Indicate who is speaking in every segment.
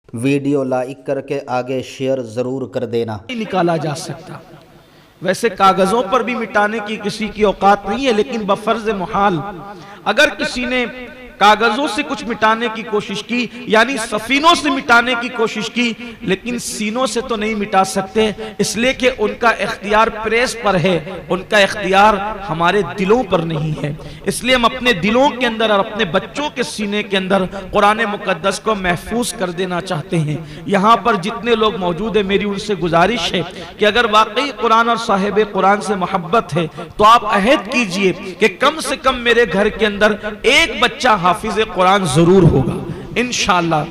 Speaker 1: Video like करके आगे share ज़रूर कर देना।
Speaker 2: निकाला जा सकता, वैसे कागजों पर भी मिटाने की किसी की औकात नहीं है, लेकिन बफर्ज मुहाल अगर किसी ने कागजों से कुछ मिटाने की कोशिश की, यानी सफीनों से मिटाने की कोशिश की, लेकिन सीनों से तो नहीं मिटा सकते, इसलिए कि उनका इख्तियार प्रेस पर है, उनका इख्तियार हमारे दिलों पर नहीं है। इसलिए हम अपने दिलों के अंदर और अपने बच्चों के सीने के अंदर कुरान मुकद्दस को महफूज कर देना चाहते हैं। यहाँ पर जितने लोग मौजूद है, मेरी उनसे गुजारिश है कि अगर वाकई कुरान और साहिब कुरान से मोहब्बत है तो आप अहद कीजिए कि कम से कम मेरे घर के अंदर एक बच्चा हाफिज कुरान जरूर होगा इंशाअल्लाह।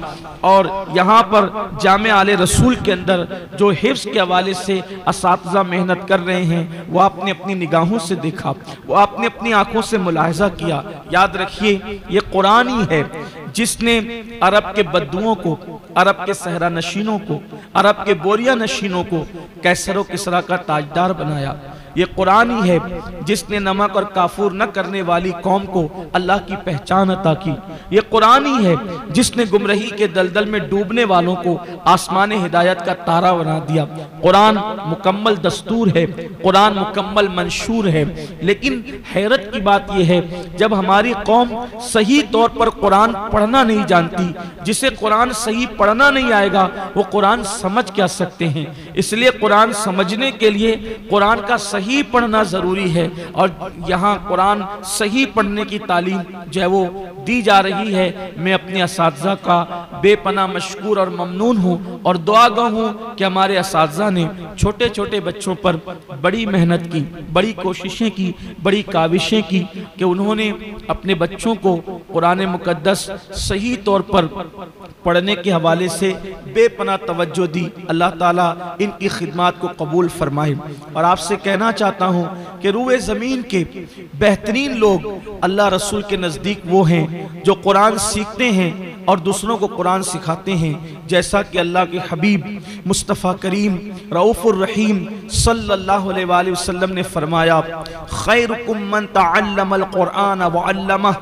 Speaker 2: और यहाँ पर जामे आले रसूल के अंदर जो हिफ्स के हवाले से असातिज़ा मेहनत कर रहे हैं, वो आपने अपनी निगाहों से देखा, वो आपने अपनी आंखों से मुलाहिजा किया। याद रखिए, ये कुरान ही है जिसने अरब के बद्दुओं को, अरब के सहरा नशीनों को, अरब के बोरिया नशीनों को कैसर व किसरा का ताजदार बनाया। ये कुरान ही है जिसने नमक और काफूर न करने वाली कौम को अल्लाह की पहचान अता की। ये कुरान ही है जिसने गुमराही के दलदल में डूबने वालों को आसमान हिदायत का तारा बना दिया। कुरान मुकम्मल दस्तूर है, कुरान मुकम्मल मंशूर है। लेकिन हैरत की बात यह है, जब हमारी कौम सही तौर पर कुरान पढ़ना नहीं जानती, जिसे कुरान सही पढ़ना नहीं आएगा, वो कुरान समझ क्या सकते हैं। इसलिए कुरान समझने के लिए कुरान का सही पढ़ना जरूरी है, और यहाँ कुरान सही पढ़ने की तालीम जो है वो दी जा रही है। मैं अपने असातिज़ा का बेपनाह मशकूर और ममनून हूँ, और दुआगा हूँ कि हमारे असातिज़ा ने छोटे छोटे बच्चों पर बड़ी मेहनत की, बड़ी कोशिशें की, बड़ी काविशें की कि उन्होंने अपने बच्चों को कुरान मुकद्दस सही तौर पर पढ़ने के हवाले से बेपनाह तवज्जो दी। अल्लाह ताला इनकी खिदमत को कबूल फरमाए। और आपसे कहना चाहता हूँ कि रूए ज़मीन के बेहतरीन लोग अल्लाह रसूल के नज़दीक वो हैं जो कुरान सीखते हैं और दूसरों को कुरान सिखाते हैं। जैसा कि अल्लाह के हबीब मुस्तफ़ा करीम रऊफ़ुर रहीम सल्लल्लाहु अलैहि वसल्लम ने फरमाया, खैरुकुम मन तअल्लमल कुरान व अल्लमह,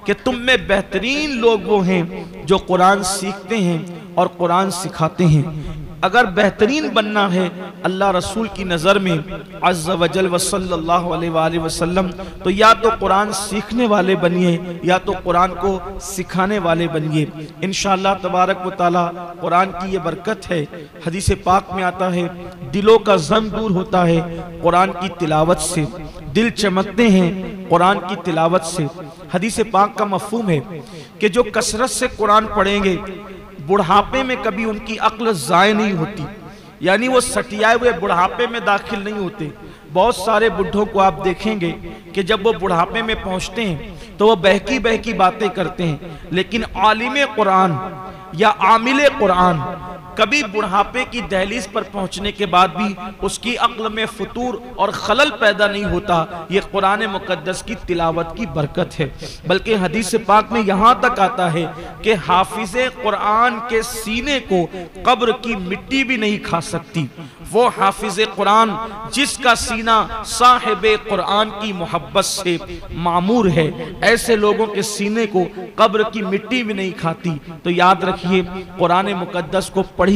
Speaker 2: कि तुम में बेहतरीन लोग वो हैं जो कुरान सीखते हैं और कुरान सिखाते हैं। अगर बेहतरीन बनना है अल्लाह रसूल की नज़र में अज़्ज़ व जल व सल्लल्लाहु अलैहि वसल्लम, तो या तो कुरान सीखने वाले बनिए या तो कुरान को सिखाने वाले बनिए। इंशाअल्लाह तबारक व तआला कुरान की ये बरकत है। हदीस पाक में आता है, दिलों का ज़म दूर होता है कुरान की तिलावत से, दिल चमकते हैं कुरान की तिलावत से। हदीस पाक का मफ़हूम है कि जो कसरत से कुरान पढ़ेंगे, बुढ़ापे में कभी उनकी अक्ल ज़ाय नहीं होती, यानी वो सटियाए हुए बुढ़ापे में दाखिल नहीं होते। बहुत सारे बुढ़ों को आप देखेंगे कि जब वो बुढ़ापे में पहुंचते हैं तो वो बहकी बहकी बातें करते हैं, लेकिन आलिम कुरान या आमिल कुरान कभी बुढ़ापे की दहलीज पर पहुंचने के बाद भी उसकी अक्ल में फतूर और खलल पैदा नहीं होता। ये कुरान मुकद्दस की तिलावत की बरकत है। बल्कि हदीस पाक में यहाँ तक आता है कि हाफिज़े कुरान के सीने को कब्र की मिट्टी भी नहीं खा सकती। वो हाफिज़े कुरान जिसका सीना साहिबे कुरान की मोहब्बत से मामूर है, ऐसे लोगों के सीने को कब्र की मिट्टी भी नहीं खाती। तो याद रखिए, कुरान मुकद्दस को पढ़िए,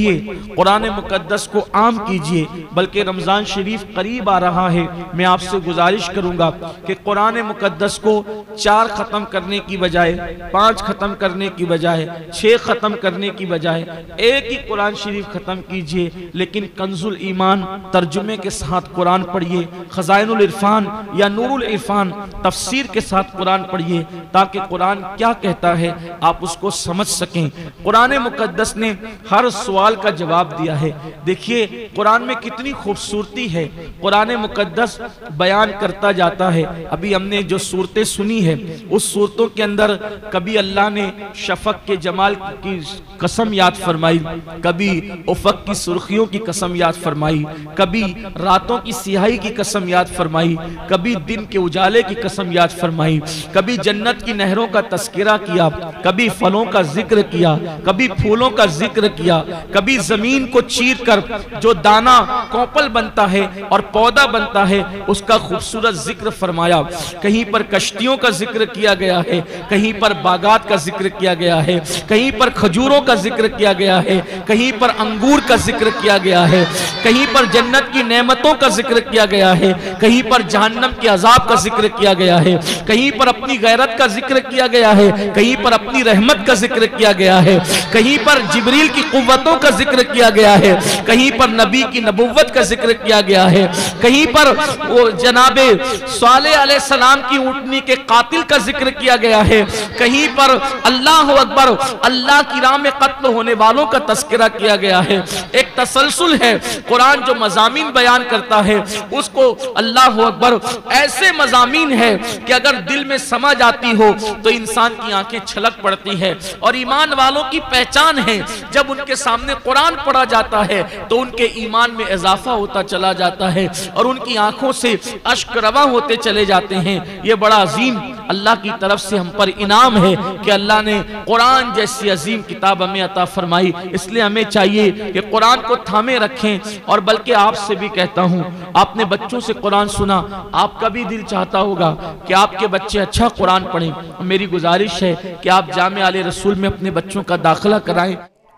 Speaker 2: कुरान मुकद्दस को आम कीजिए। बल्कि रमज़ान शरीफ करीब आ रहा है, मैं आपसे गुजारिश करूंगा कि कुरान मुकद्दस को 4 ख़त्म करने की बजाय, 5 ख़त्म करने की बजाय, 6 ख़त्म करने की बजाय एक ही कुरान शरीफ ख़त्म कीजिए। लेकिन कंजुल ईमान तर्जुमे के साथ कुरान पढ़िए, खजाइनुल इरफान या नूरुल इरफान तफसीर के साथ कुरान पढ़िए, ताकि कुरान क्या कहता है आप उसको समझ सकें। कुरान मुकद्दस ने हर सवाल का जवाब दिया है। देखिए कुरान में कितनी खूबसूरती है, कुरान मुकद्दस बयान करता जाता है। अभी हमने जो सूरतें सुनी है, उस सूरतों के अंदर कभी अल्लाह ने शफक के जमाल की कसम याद फरमाई, कभी उफक की सुर्खियों की कसम याद फरमाई, फरमाई, कभी रातों की सियाही की कसम याद फरमाई, कभी दिन के उजाले की कसम याद फरमाई, कभी जन्नत की नहरों का तस्करा किया, कभी फलों का जिक्र किया, कभी फूलों का जिक्र किया, कभी जमीन को चीर कर जो दाना कौपल बनता है और पौधा बनता है उसका खूबसूरत जिक्र फरमाया। कहीं पर कश्तियों का जिक्र किया गया है, कहीं पर बागात का जिक्र किया गया है, कहीं पर खजूरों का जिक्र किया गया है, कहीं पर अंगूर का जिक्र किया गया है, कहीं पर जन्नत की नेमतों का जिक्र किया गया है, कहीं पर जहन्नम के अजाब का जिक्र किया गया है, कहीं पर अपनी गैरत का जिक्र किया गया है, कहीं पर अपनी रहमत का जिक्र किया गया है, कहीं पर जिब्रील की कुव्वतों का जिक्र किया गया है, कहीं पर नबी की नबुव्वत का जिक्र किया गया है, कहीं पर वो जनाबे सालेह अलैहिस्सलाम की ऊँटनी के कातिल का जिक्र किया गया है, कहीं पर अल्लाह अकबर अल्लाह की राह में कत्ल होने वालों का तस्करा किया गया है। एक तसलसल है, कुरान जो मज़ामीन बयान करता है उसको अल्लाह अकबर ऐसे मज़ामीन है कि अगर दिल में समझ आती हो तो इंसान की आंखें छलक पड़ती है। और ईमान वालों की पहचान है, जब उनके सामने कुरान पढ़ा जाता है तो उनके ईमान में इजाफा होता चला जाता है और उनकी आंखों से अश्क रवा होते चले जाते हैं। ये बड़ा अजीम अल्लाह की तरफ से हम पर इनाम है कि अल्लाह ने कुरान जैसी अजीम किताब हमें अता फरमाई। इसलिए हमें चाहिए कि कुरान को थामे रखें। और बल्कि आपसे भी कहता हूँ, आपने बच्चों से कुरान सुना, आपका भी दिल चाहता होगा कि आपके बच्चे अच्छा कुरान पढ़ें। मेरी गुजारिश है कि आप जामे आले रसूल में अपने बच्चों का दाखिला कराएं।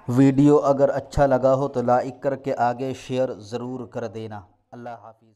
Speaker 1: वीडियो अगर अच्छा लगा हो तो लाइक करके आगे शेयर ज़रूर कर देना। अल्लाह हाफिज़।